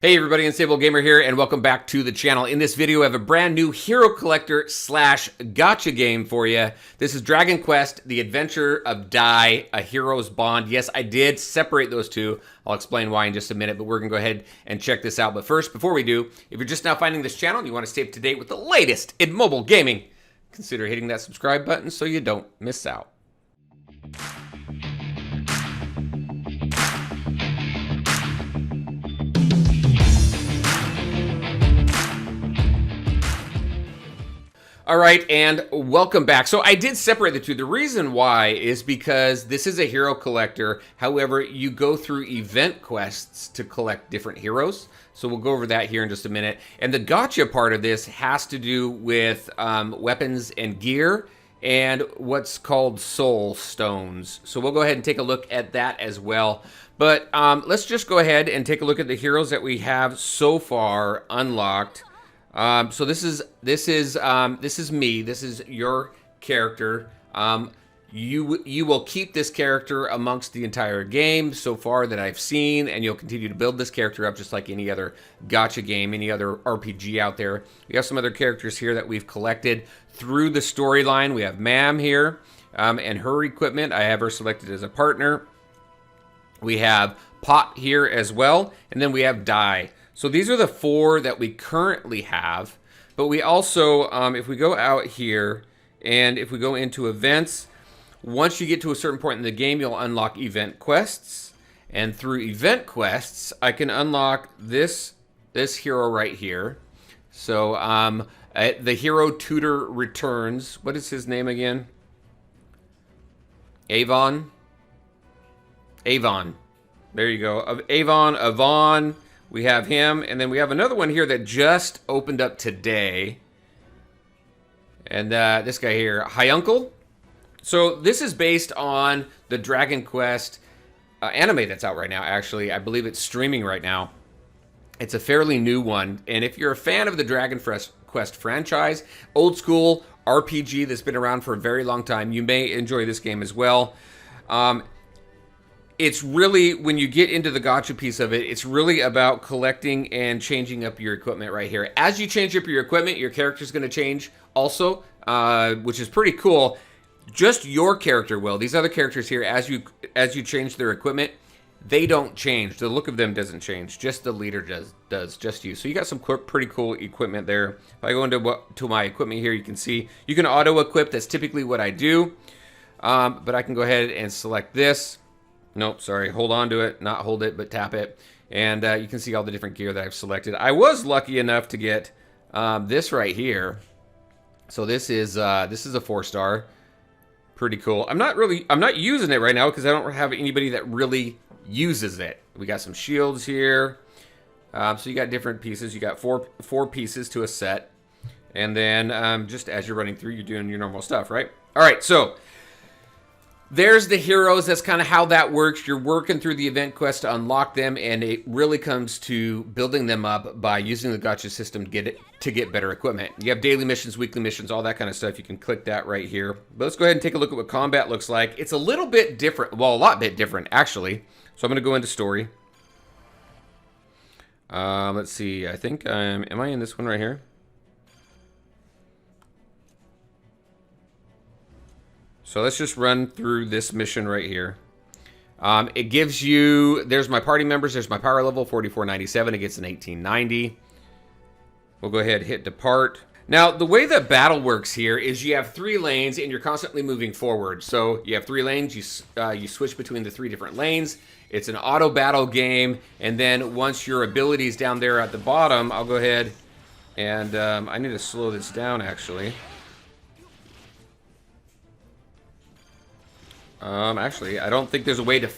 Hey everybody, Unstable Gamer here, and welcome back to the channel. In this video, I have a brand new Hero Collector slash gacha game for you. This is Dragon Quest, The Adventure of Dai, A Hero's Bond. Yes, I did separate those two. I'll explain why in just a minute, but we're going to go ahead and check this out. But first, before we do, if you're just now finding this channel and you want to stay up to date with the latest in mobile gaming, consider hitting that subscribe button so you don't miss out. All right, and welcome back. So I did separate the two. The reason why is because this is a hero collector. However, you go through event quests to collect different heroes. So we'll go over that here in just a minute. And the gacha part of this has to do with weapons and gear and what's called soul stones. So we'll go ahead and take a look at that as well. But let's just go ahead and take a look at the heroes that we have so far unlocked. So this is me. This is your character. You will keep this character amongst the entire game so far that I've seen, and you'll continue to build this character up just like any other gacha game, any other RPG out there. We have some other characters here that we've collected through the storyline. We have Mam here, and her equipment. I have her selected as a partner. We have Pot here as well, and then we have Dai. So these are the four that we currently have, but we also, if we go out here and if we go into events, once you get to a certain point in the game, you'll unlock event quests, and through event quests, I can unlock this hero right here. So the hero tutor returns. What is his name again? Avon. There you go. Avon. We have him, and then we have another one here that just opened up today. And this guy here, Hyuncle. So this is based on the Dragon Quest anime that's out right now, actually. I believe it's streaming right now. It's a fairly new one. And if you're a fan of the Dragon Quest franchise, old school RPG that's been around for a very long time, you may enjoy this game as well. It's really, when you get into the gacha piece of it, it's really about collecting and changing up your equipment right here. As you change up your equipment, your character's going to change also, which is pretty cool. Just your character will. These other characters here, as you change their equipment, they don't change. The look of them doesn't change. Just the leader does just you. So you got some pretty cool equipment there. If I go into my equipment here, you can see you can auto-equip. That's typically what I do. But I can go ahead and select this. Nope, sorry, hold on to it, not hold it, but tap it. And you can see all the different gear that I've selected. I was lucky enough to get this right here. So this is a 4-star. Pretty cool. I'm not using it right now because I don't have anybody that really uses it. We got some shields here. So you got different pieces. You got four pieces to a set. And then just as you're running through, you're doing your normal stuff, right? All right, so there's the heroes. That's kind of how that works. You're working through the event quest to unlock them, and it really comes to building them up by using the gacha system to get better equipment. You have daily missions, weekly missions, all that kind of stuff. You can click that right here. But let's go ahead and take a look at what combat looks like. It's a little bit different. Well, a lot bit different, actually. So I'm going to go into story. Let's see. I think am I in this one right here? So let's just run through this mission right here. It gives you, there's my party members, there's my power level, 4497, it gets an 1890. We'll go ahead and hit depart. Now, the way that battle works here is you have 3 lanes and you're constantly moving forward. So you have 3 lanes, you switch between the 3 different lanes. It's an auto battle game, and then once your ability's down there at the bottom, I'll go ahead and I need to slow this down actually. Actually, I don't think there's a way to...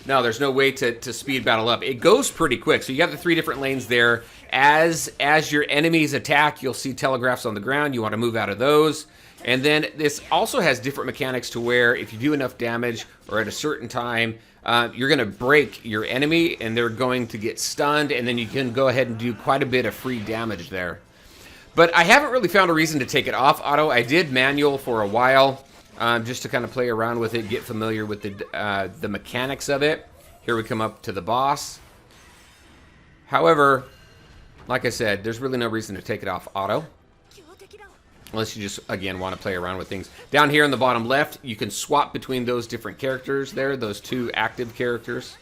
No, there's no way to speed battle up. It goes pretty quick. So you have the 3 different lanes there. As your enemies attack, you'll see telegraphs on the ground. You want to move out of those. And then this also has different mechanics to where if you do enough damage or at a certain time, you're going to break your enemy and they're going to get stunned. And then you can go ahead and do quite a bit of free damage there. But I haven't really found a reason to take it off auto. I did manual for a while. Just to kind of play around with it, get familiar with the mechanics of it. Here we come up to the boss. However, Like I said, there's really no reason to take it off auto. Unless you just, again, want to play around with things. Down here in the bottom left, you can swap between those different characters there, those 2 active characters.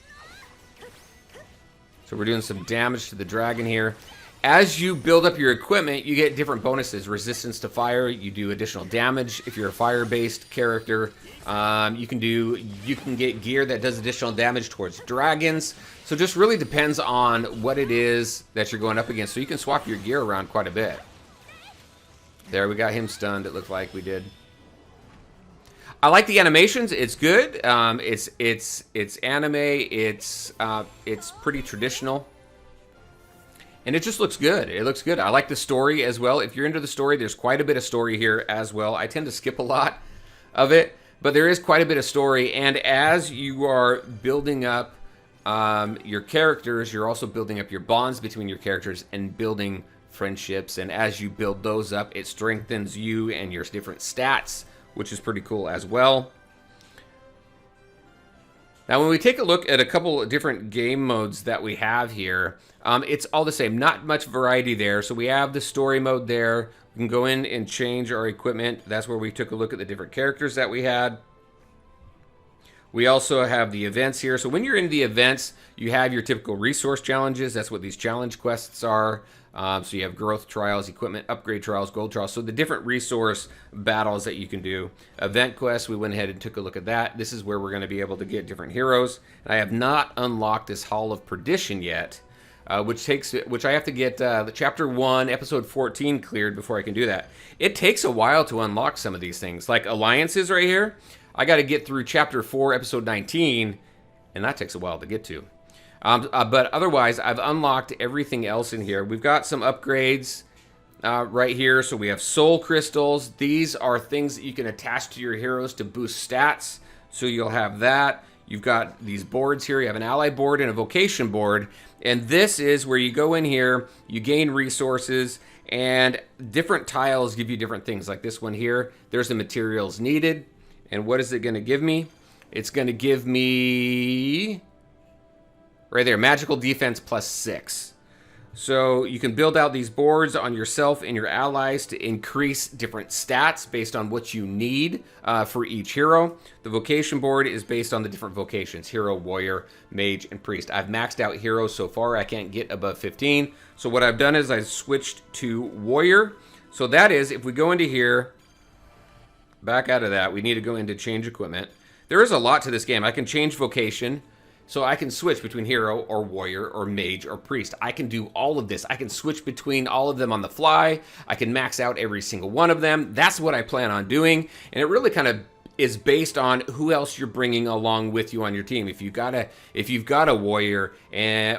So we're doing some damage to the dragon here. As you build up your equipment, you get different bonuses. Resistance to fire, you do additional damage if you're a fire-based character. You can get gear that does additional damage towards dragons. So it just really depends on what it is that you're going up against. So you can swap your gear around quite a bit. There, we got him stunned, it looked like we did. I like the animations. It's good. It's anime. It's pretty traditional. And it just looks good. It looks good. I like the story as well. If you're into the story, there's quite a bit of story here as well. I tend to skip a lot of it, but there is quite a bit of story. And as you are building up your characters, you're also building up your bonds between your characters and building friendships. And as you build those up, it strengthens you and your different stats, which is pretty cool as well. Now, when we take a look at a couple of different game modes that we have here, it's all the same. Not much variety there. So we have the story mode there. We can go in and change our equipment. That's where we took a look at the different characters that we had. We also have the events here. So when you're in the events, you have your typical resource challenges. That's what these challenge quests are. So you have growth trials, equipment upgrade trials, gold trials. So the different resource battles that you can do. Event quests, we went ahead and took a look at that. This is where we're going to be able to get different heroes. And I have not unlocked this Hall of Perdition yet, which I have to get the Chapter 1, Episode 14 cleared before I can do that. It takes a while to unlock some of these things. Like Alliances right here, I got to get through Chapter 4, Episode 19, and that takes a while to get to. But otherwise, I've unlocked everything else in here. We've got some upgrades right here. So we have soul crystals. These are things that you can attach to your heroes to boost stats. So you'll have that. You've got these boards here. You have an ally board and a vocation board. And this is where you go in here, you gain resources, and different tiles give you different things. Like this one here, there's the materials needed. And what is it going to give me? It's going to give me... right there, magical defense +6. So you can build out these boards on yourself and your allies to increase different stats based on what you need for each hero. The vocation board is based on the different vocations: hero, warrior, mage, and priest. I've maxed out heroes so far. I can't get above 15. So what I've done is I switched to warrior. So that is, if we go into here, back out of that, we need to go into change equipment. There is a lot to this game. I can change vocation. So I can switch between hero or warrior or mage or priest. I can do all of this. I can switch between all of them on the fly. I can max out every single one of them. That's what I plan on doing. And it really kind of is based on who else you're bringing along with you on your team. If you've got a warrior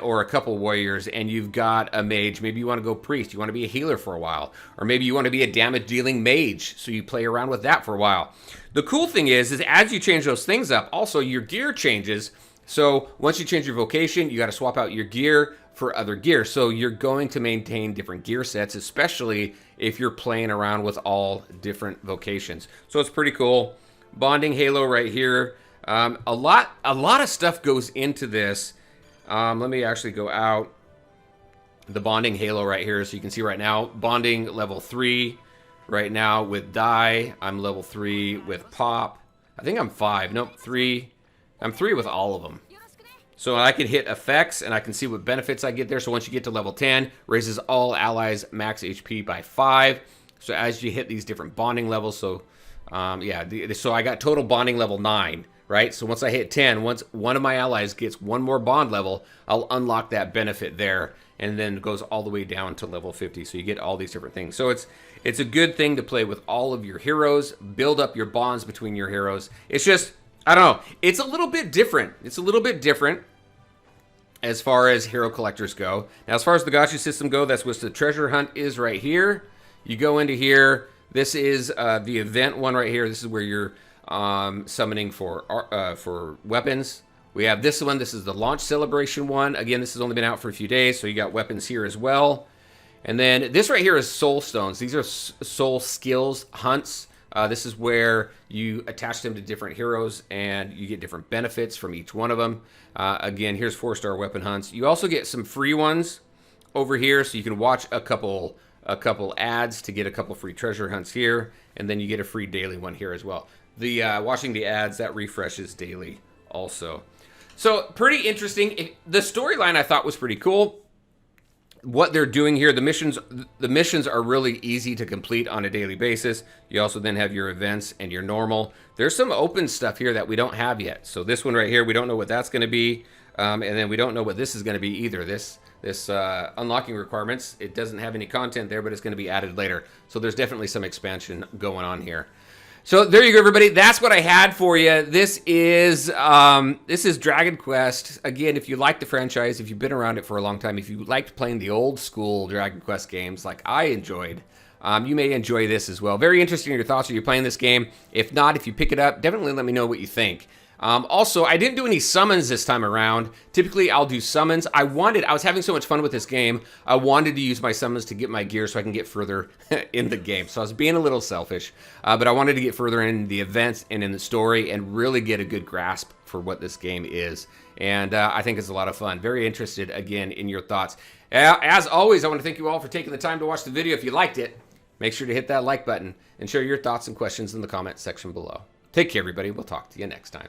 or a couple warriors and you've got a mage, maybe you want to go priest. You want to be a healer for a while. Or maybe you want to be a damage dealing mage. So you play around with that for a while. The cool thing is as you change those things up, also your gear changes. So once you change your vocation, you got to swap out your gear for other gear. So you're going to maintain different gear sets, especially if you're playing around with all different vocations. So it's pretty cool. Bonding Halo right here. A lot of stuff goes into this. Let me actually go out. The Bonding Halo right here. So you can see right now, bonding level 3 right now with Die. I'm level 3 with Pop. I think I'm 5. Nope, 3. I'm 3 with all of them. So I can hit effects and I can see what benefits I get there. So once you get to level 10, raises all allies max HP by 5. So as you hit these different bonding levels, so so I got total bonding level 9, right? So once I hit 10, once one of my allies gets one more bond level, I'll unlock that benefit there, and then it goes all the way down to level 50. So you get all these different things. So it's a good thing to play with all of your heroes, build up your bonds between your heroes. It's just, I don't know, it's a little bit different. It's a little bit different as far as hero collectors go. Now, as far as the gacha system go, that's what the treasure hunt is right here. You go into here. This is the event one right here. This is where you're summoning for weapons. We have this one. This is the launch celebration one. Again, this has only been out for a few days, so you got weapons here as well. And then this right here is soul stones. These are soul skills hunts. This is where you attach them to different heroes and you get different benefits from each one of them. Again, here's 4-star weapon hunts. You also get some free ones over here, so you can watch a couple ads to get a couple free treasure hunts here, and then you get a free daily one here as well. The watching the ads, that refreshes daily also. So pretty interesting. The storyline I thought was pretty cool. What they're doing here, the missions are really easy to complete on a daily basis. You also then have your events and your normal. There's some open stuff here that we don't have yet. So this one right here, we don't know what that's going to be, and then we don't know what this is going to be either. This unlocking requirements, it doesn't have any content there, but it's going to be added later. So there's definitely some expansion going on here. So there you go, everybody. That's what I had for you. This is Dragon Quest. Again, if you like the franchise, if you've been around it for a long time, if you liked playing the old school Dragon Quest games like I enjoyed, you may enjoy this as well. Very interesting in your thoughts. Are you playing this game? If not, if you pick it up, definitely let me know what you think. Also, I didn't do any summons this time around. Typically, I'll do summons. I was having so much fun with this game, I wanted to use my summons to get my gear so I can get further in the game. So I was being a little selfish, but I wanted to get further in the events and in the story and really get a good grasp for what this game is. And I think it's a lot of fun. Very interested, again, in your thoughts. As always, I want to thank you all for taking the time to watch the video. If you liked it, make sure to hit that like button and share your thoughts and questions in the comments section below. Take care, everybody. We'll talk to you next time.